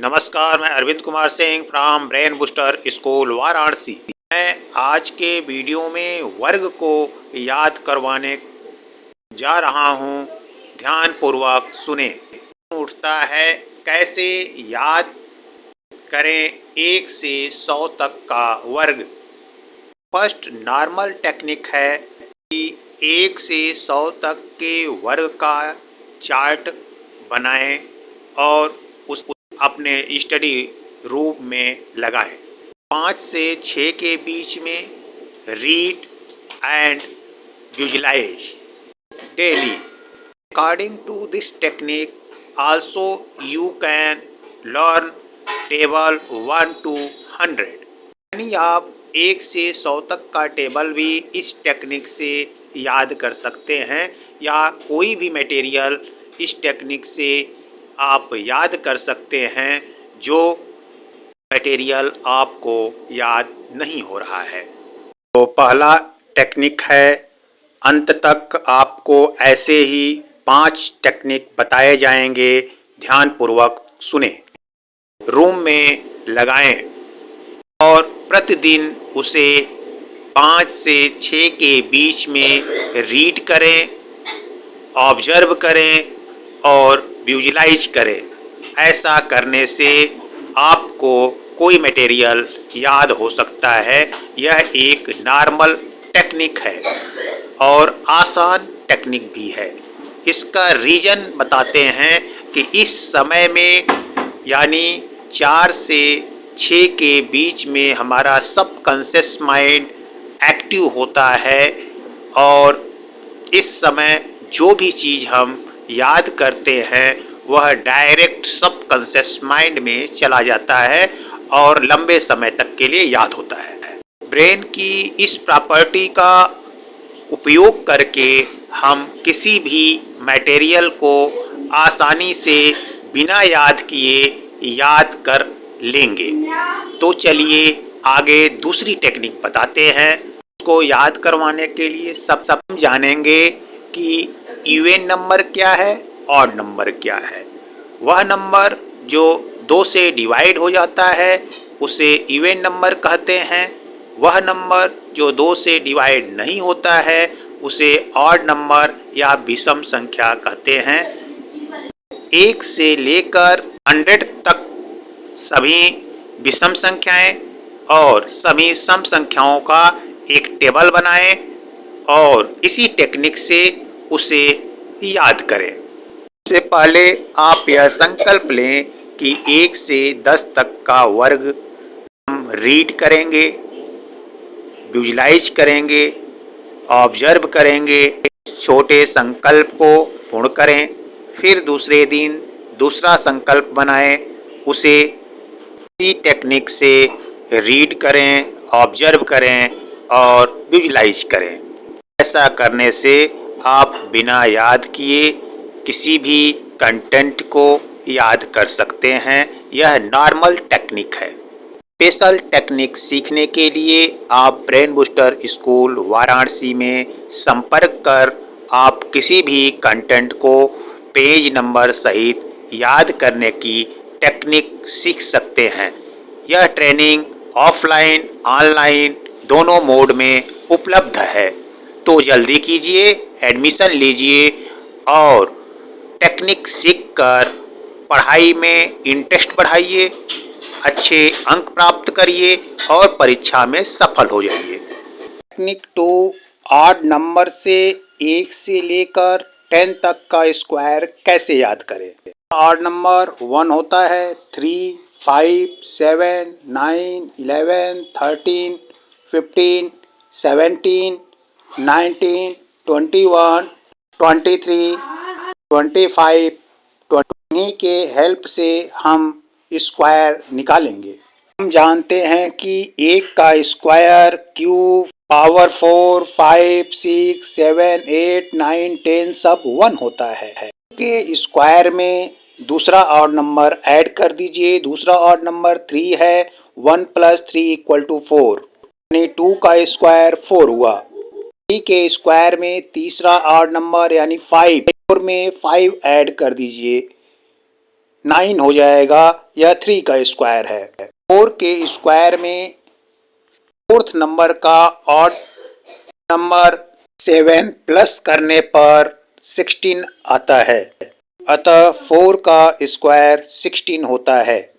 नमस्कार, मैं Arvind Kumar Singh from brain booster school Varanasi. मैं आज के वीडियो में वर्ग को याद करवाने जा रहा हूँ। ध्यानपूर्वक सुने। उठता है कैसे याद करें 1 से 100 तक का वर्ग। फर्स्ट नॉर्मल टेक्निक है कि 1 से 100 तक के वर्ग का चार्ट बनाएं और उस अपने स्टडी रूम में लगाएं। 5 से 6 के बीच में read and visualise daily. According to this technique, also you can learn table 1 to 100। यानी आप 1 से 100 तक का टेबल भी इस टेक्निक से याद कर सकते हैं, या कोई भी मटेरियल इस टेक्निक से आप याद कर सकते हैं जो मटेरियल आपको याद नहीं हो रहा है। तो पहला टेक्निक है, अंत तक आपको ऐसे ही 5 टेक्निक बताए जाएंगे। ध्यानपूर्वक सुने। रूम में लगाएं और प्रतिदिन उसे 5 से 6 के बीच में रीड करें, ऑब्जर्व करें और विजुलाइज करें। ऐसा करने से आपको कोई मटेरियल याद हो सकता है। यह एक नॉर्मल टेक्निक है और आसान टेक्निक भी है। इसका रीज़न बताते हैं कि इस समय में यानी 4 से 6 के बीच में हमारा सबकॉन्शियस माइंड एक्टिव होता है और इस समय जो भी चीज़ हम याद करते हैं वह डायरेक्ट सबकॉन्शियस माइंड में चला जाता है और लंबे समय तक के लिए याद होता है। ब्रेन की इस प्रॉपर्टी का उपयोग करके हम किसी भी मटेरियल को आसानी से बिना याद किए याद कर लेंगे। तो चलिए आगे दूसरी टेक्निक बताते हैं। उसको याद करवाने के लिए सब जानेंगे कि इवन नंबर क्या है, ऑड नंबर क्या है। वह नंबर जो 2 से डिवाइड हो जाता है उसे इवन नंबर कहते हैं। वह नंबर जो 2 से डिवाइड नहीं होता है उसे ऑड नंबर या विषम संख्या कहते हैं। 1 से लेकर 100 तक सभी विषम संख्याएं और सभी सम संख्याओं का एक टेबल बनाएं और इसी टेक्निक से उसे याद करें। इससे पहले आप यह संकल्प लें कि 1 से 10 तक का वर्ग हम रीड करेंगे, विजुलाइज करेंगे, ऑब्जर्व करेंगे। छोटे संकल्प को पूर्ण करें। फिर दूसरे दिन दूसरा संकल्प बनाएं, उसे इसी टेक्निक से रीड करें, ऑब्जर्व करें और विजुलाइज करें। ऐसा करने से आप बिना याद किए किसी भी कंटेंट को याद कर सकते हैं। यह नॉर्मल टेक्निक है। स्पेशल टेक्निक सीखने के लिए आप ब्रेन बूस्टर स्कूल वाराणसी में संपर्क कर आप किसी भी कंटेंट को पेज नंबर सहित याद करने की टेक्निक सीख सकते हैं। यह ट्रेनिंग ऑफलाइन ऑनलाइन दोनों मोड में उपलब्ध है। तो जल्दी कीजिए, एडमिशन लीजिए और टेक्निक सीखकर पढ़ाई में इंटरेस्ट बढ़ाइए, अच्छे अंक प्राप्त करिए और परीक्षा में सफल हो जाइए। टेक्निक 2, ऑड नंबर से 1 से लेकर 10 तक का स्क्वायर कैसे याद करें। ऑड नंबर 1 होता है, 3, 5, 7, 9, 11, 13, 15, 17, 19, 21, 23, 25, 20 के हेल्प से हम स्क्वायर निकालेंगे। हम जानते हैं कि 1 का स्क्वायर क्यूब पावर 4, 5, 6, 7, 8, 9, 10 सब 1 होता है। के स्क्वायर में दूसरा ऑड नंबर ऐड कर दीजिए। दूसरा ऑड नंबर 3 है। 1 + 3 = 4, यानी 2 का स्क्वायर 4 हुआ। 3 के स्क्वायर में तीसरा ऑड नंबर यानी 5, 4 में 5 ऐड कर दीजिए। 9 हो जाएगा, यह 3 का स्क्वायर है। 4 के स्क्वायर में फोर्थ नंबर का ऑड नंबर 7 प्लस करने पर 16 आता है, अतः 4 का स्क्वायर 16 होता है।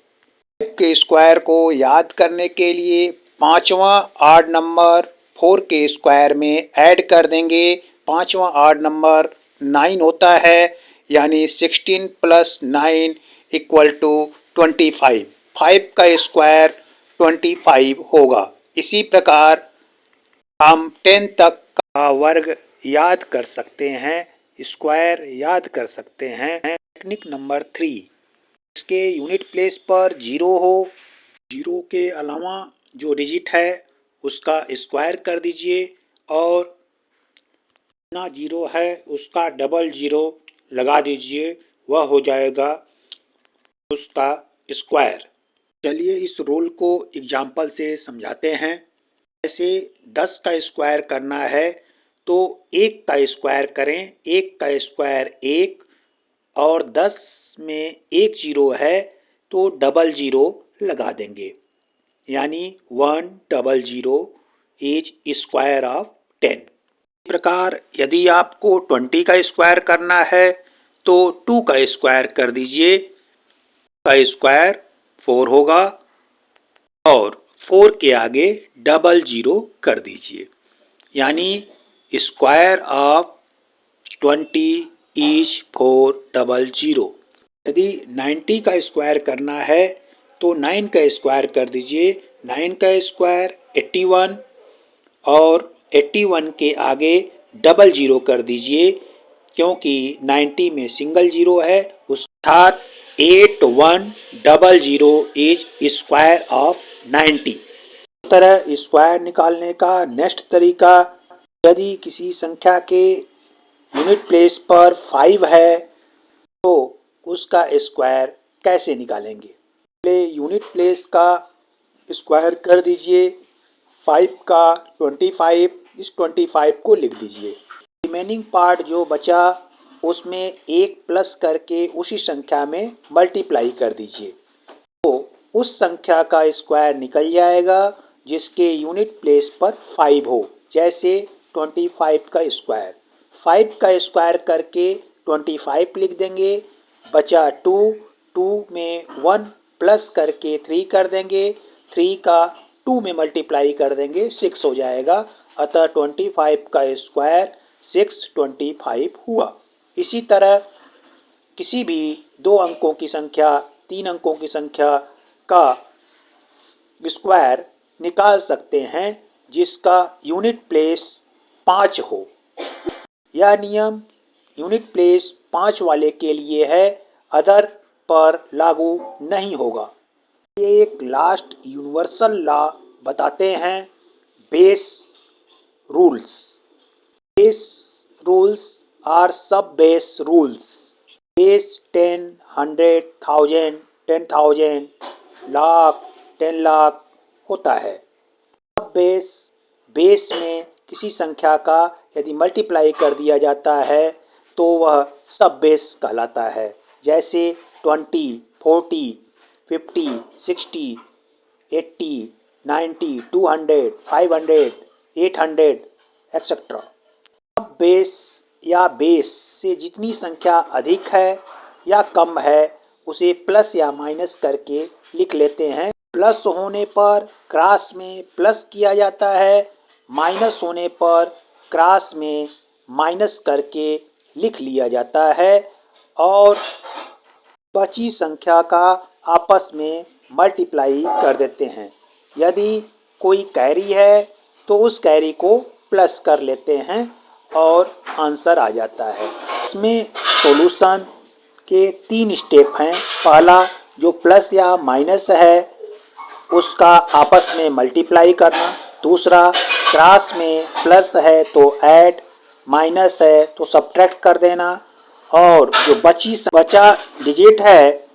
के स्क्वायर को याद करने के लिए पांचवा ऑड नंबर 4 के स्क्वायर में ऐड कर देंगे। पांचवा ऑड नंबर 9 होता है, यानी 16 प्लस 9 इक्वल टू 25। 5 का स्क्वायर 25 होगा। इसी प्रकार हम 10 तक का वर्ग याद कर सकते हैं, स्क्वायर याद कर सकते हैं। टेक्निक नंबर 3, इसके यूनिट प्लेस पर 0 हो, 0 के अलावा जो डिजिट है उसका स्क्वायर कर दीजिए और ना 0 है उसका डबल 0 लगा दीजिए, वह हो जाएगा उसका स्क्वायर। चलिए इस रूल को एग्जाम्पल से समझाते हैं। जैसे 10 का स्क्वायर करना है तो 1 का स्क्वायर करें। 1 का स्क्वायर 1 और 10 में 1 0 है तो डबल 0 लगा देंगे, यानी 100 इज स्क्वायर ऑफ 10। इस प्रकार यदि आपको 20 का स्क्वायर करना है तो 2 का स्क्वायर कर दीजिए। का स्क्वायर 4 होगा और 4 के आगे डबल 0 कर दीजिए, यानी स्क्वायर ऑफ 20 इज 400। यदि 90 का स्क्वायर करना है तो 9 का स्क्वायर कर दीजिए। 9 का स्क्वायर 81 और 81 के आगे डबल 0 कर दीजिए, क्योंकि 90 में सिंगल 0 है, उस अर्थात 8100 इज स्क्वायर ऑफ 90। इस तरह स्क्वायर निकालने का नेक्स्ट तरीका, यदि किसी संख्या के यूनिट प्लेस पर 5 है तो उसका स्क्वायर कैसे निकालेंगे। पहले यूनिट प्लेस का स्क्वायर कर दीजिए। 5 का 25, इस 25 को लिख दीजिए। रिमेनिंग पार्ट जो बचा उसमें 1 प्लस करके उसी संख्या में मल्टीप्लाई कर दीजिए, तो उस संख्या का स्क्वायर निकल जाएगा जिसके यूनिट प्लेस पर 5 हो। जैसे 25 का स्क्वायर, 5 का स्क्वायर करके 25 लिख देंगे, बचा 2, 2 में 1 प्लस करके 3 कर देंगे, 3 का 2 में मल्टीप्लाई कर देंगे, 6 हो जाएगा, अतः 25 का स्क्वायर 625 हुआ। इसी तरह किसी भी 2 अंकों की संख्या, 3 अंकों की संख्या का स्क्वायर निकाल सकते हैं जिसका यूनिट प्लेस 5 हो। यह नियम यूनिट प्लेस 5 वाले के लिए है, अदर पर लागू नहीं होगा। ये एक लास्ट यूनिवर्सल लॉ बताते हैं, base rules. Base rules are सब base rules. Base 10, 100, 1000, 10,000, lakh, 10 lakh होता है। सब बेस में किसी संख्या का यदि मल्टीप्लाई कर दिया जाता है तो वह सब बेस कहलाता है। जैसे 20, 40, 50, 60, 80, 90, 200, 500, 800 एक्सेट्रा। अब बेस या बेस से जितनी संख्या अधिक है या कम है उसे प्लस या माइनस करके लिख लेते हैं। प्लस होने पर क्रॉस में प्लस किया जाता है, माइनस होने पर क्रॉस में माइनस करके लिख लिया जाता है और बची संख्या का आपस में मल्टीप्लाई कर देते हैं। यदि कोई कैरी है तो उस कैरी को प्लस कर लेते हैं और आंसर आ जाता है। इसमें सॉल्यूशन के 3 स्टेप हैं। पहला जो प्लस या माइनस है उसका आपस में मल्टीप्लाई करना, दूसरा क्रॉस में प्लस है तो ऐड, माइनस है तो सब्ट्रैक्ट कर देना, और जो बचा डिजिट है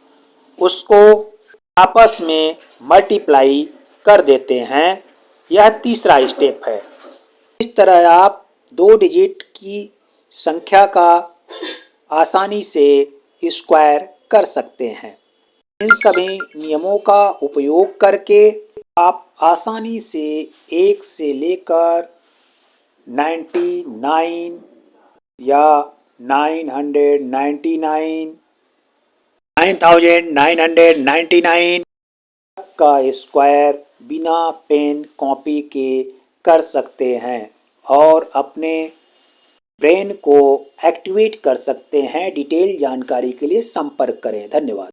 उसको आपस में मल्टीप्लाई कर देते हैं। यह तीसरा स्टेप है। इस तरह आप 2 डिजिट की संख्या का आसानी से स्क्वायर कर सकते हैं। इन सभी नियमों का उपयोग करके आप आसानी से 1 से लेकर 99 या 999 9999 का स्क्वायर बिना पेन कॉपी के कर सकते हैं और अपने ब्रेन को एक्टिवेट कर सकते हैं। डिटेल जानकारी के लिए संपर्क करें। धन्यवाद।